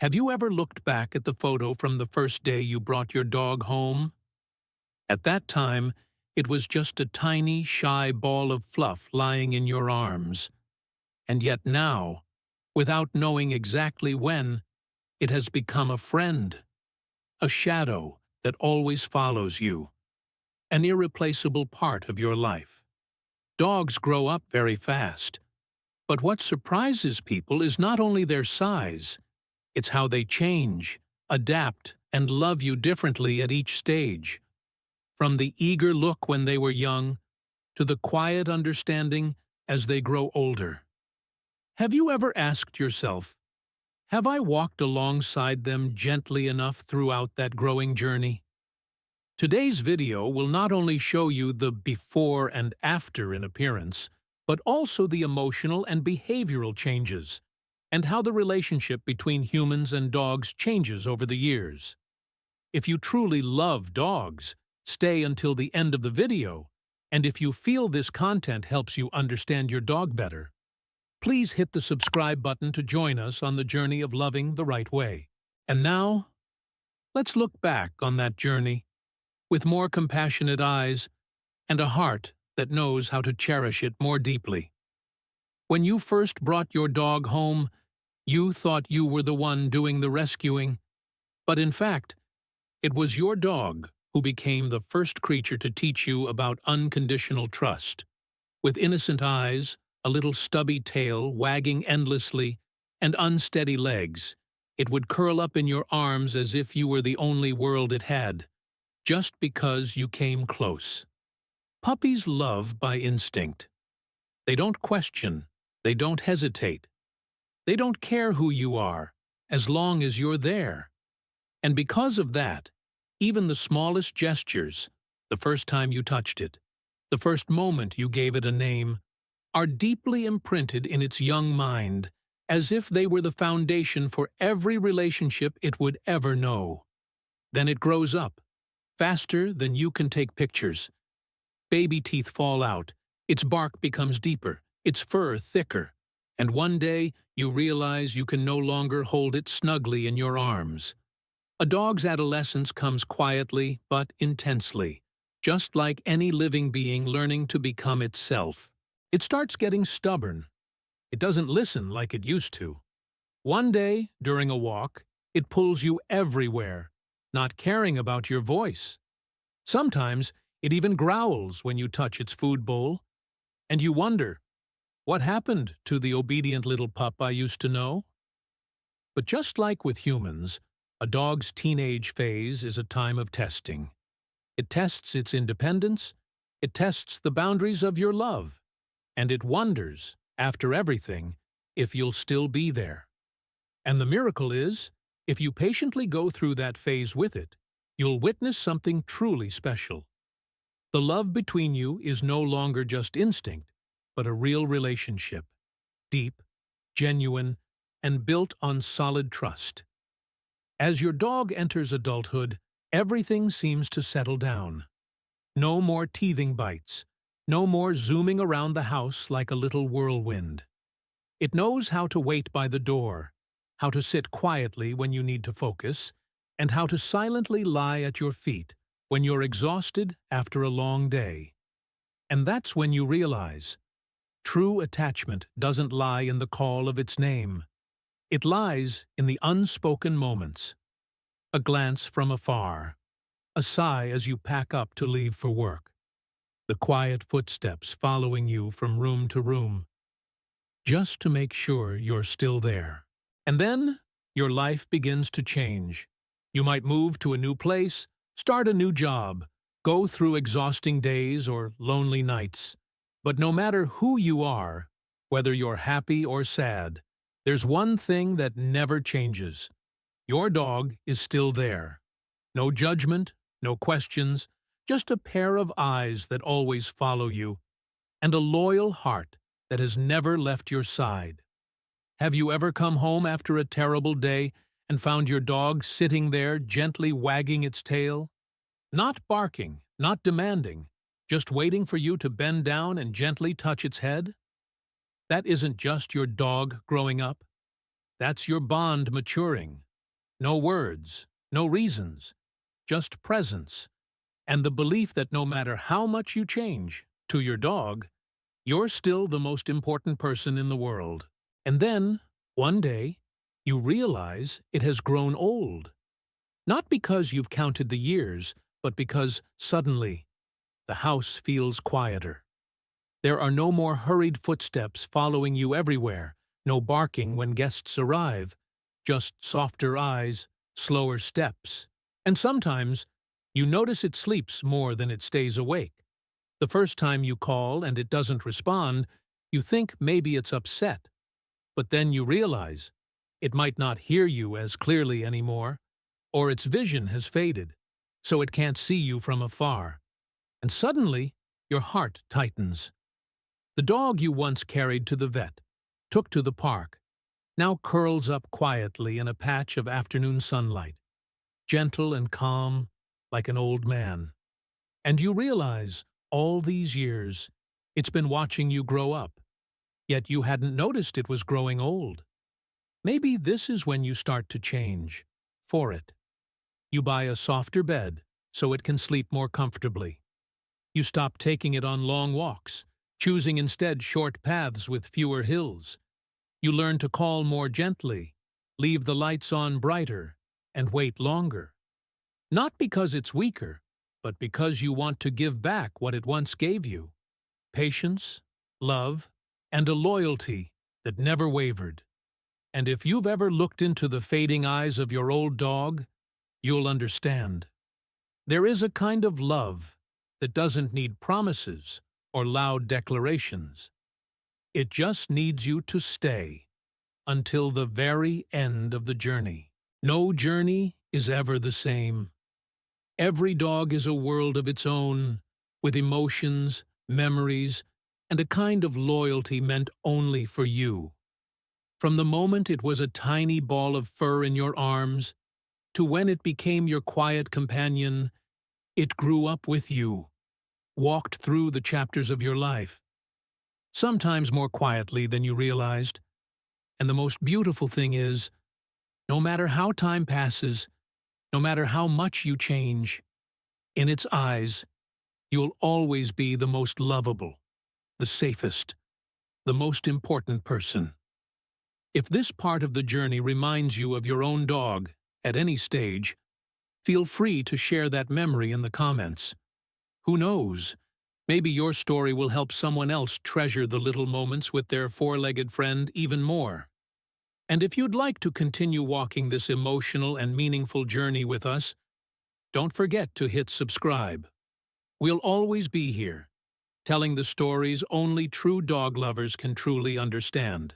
Have you ever looked back at the photo from the first day you brought your dog home? At that time, it was just a tiny, shy ball of fluff lying in your arms. And yet now, without knowing exactly when, it has become a friend, a shadow that always follows you, an irreplaceable part of your life. Dogs grow up very fast, but what surprises people is not only their size, it's how they change, adapt, and love you differently at each stage. From the eager look when they were young, to the quiet understanding as they grow older. Have you ever asked yourself, have I walked alongside them gently enough throughout that growing journey? Today's video will not only show you the before and after in appearance, but also the emotional and behavioral changes, and how the relationship between humans and dogs changes over the years. If you truly love dogs, stay until the end of the video, and if you feel this content helps you understand your dog better, please hit the subscribe button to join us on the journey of loving the right way. And now, let's look back on that journey with more compassionate eyes and a heart that knows how to cherish it more deeply. When you first brought your dog home, you thought you were the one doing the rescuing, but in fact, it was your dog who became the first creature to teach you about unconditional trust. With innocent eyes, a little stubby tail wagging endlessly, and unsteady legs, it would curl up in your arms as if you were the only world it had, just because you came close. Puppies love by instinct. They don't question, they don't hesitate. They don't care who you are, as long as you're there. And because of that, even the smallest gestures, the first time you touched it, the first moment you gave it a name, are deeply imprinted in its young mind, as if they were the foundation for every relationship it would ever know. Then it grows up, faster than you can take pictures. Baby teeth fall out, its bark becomes deeper, its fur thicker, and one day you realize you can no longer hold it snugly in your arms. A dog's adolescence comes quietly but intensely, just like any living being learning to become itself. It starts getting stubborn. It doesn't listen like it used to. One day, during a walk, it pulls you everywhere, not caring about your voice. Sometimes it even growls when you touch its food bowl, and you wonder, what happened to the obedient little pup I used to know? But just like with humans, a dog's teenage phase is a time of testing. It tests its independence, it tests the boundaries of your love, and it wonders, after everything, if you'll still be there. And the miracle is, if you patiently go through that phase with it, you'll witness something truly special. The love between you is no longer just instinct, but a real relationship, deep, genuine, and built on solid trust. As your dog enters adulthood, everything seems to settle down. No more teething bites, no more zooming around the house like a little whirlwind. It knows how to wait by the door, how to sit quietly when you need to focus, and how to silently lie at your feet when you're exhausted after a long day. And that's when you realize, true attachment doesn't lie in the call of its name. It lies in the unspoken moments. A glance from afar, a sigh as you pack up to leave for work, the quiet footsteps following you from room to room, just to make sure you're still there. And then, your life begins to change. You might move to a new place, start a new job, go through exhausting days or lonely nights. But no matter who you are, whether you're happy or sad, there's one thing that never changes. Your dog is still there. No judgment, no questions, just a pair of eyes that always follow you, and a loyal heart that has never left your side. Have you ever come home after a terrible day and found your dog sitting there gently wagging its tail? Not barking, not demanding, just waiting for you to bend down and gently touch its head? That isn't just your dog growing up. That's your bond maturing, No words, no reasons, just presence, and the belief that no matter how much you change, to your dog, you're still the most important person in the world. And then, one day, you realize it has grown old. Not because you've counted the years, but because, suddenly, the house feels quieter. There are no more hurried footsteps following you everywhere, no barking when guests arrive, just softer eyes, slower steps. And sometimes, you notice it sleeps more than it stays awake. The first time you call and it doesn't respond, you think maybe it's upset. But then you realize it might not hear you as clearly anymore, or its vision has faded, so it can't see you from afar. And suddenly, your heart tightens. The dog you once carried to the vet, took to the park, now curls up quietly in a patch of afternoon sunlight, gentle and calm, like an old man. And you realize, all these years, it's been watching you grow up, yet you hadn't noticed it was growing old. Maybe this is when you start to change, for it. You buy a softer bed, so it can sleep more comfortably. You stop taking it on long walks, choosing instead short paths with fewer hills. You learn to call more gently, leave the lights on brighter, and wait longer. Not because it's weaker, but because you want to give back what it once gave you. Patience, love, and a loyalty that never wavered. And if you've ever looked into the fading eyes of your old dog, you'll understand. There is a kind of love that doesn't need promises or loud declarations. It just needs you to stay until the very end of the journey. No journey is ever the same. Every dog is a world of its own, with emotions, memories, and a kind of loyalty meant only for you. From the moment it was a tiny ball of fur in your arms, to when it became your quiet companion, it grew up with you, walked through the chapters of your life, sometimes more quietly than you realized. And the most beautiful thing is, no matter how time passes, no matter how much you change, in its eyes, you'll always be the most lovable, the safest, the most important person. If this part of the journey reminds you of your own dog at any stage, feel free to share that memory in the comments. Who knows? Maybe your story will help someone else treasure the little moments with their four-legged friend even more. And if you'd like to continue walking this emotional and meaningful journey with us, don't forget to hit subscribe. We'll always be here, telling the stories only true dog lovers can truly understand.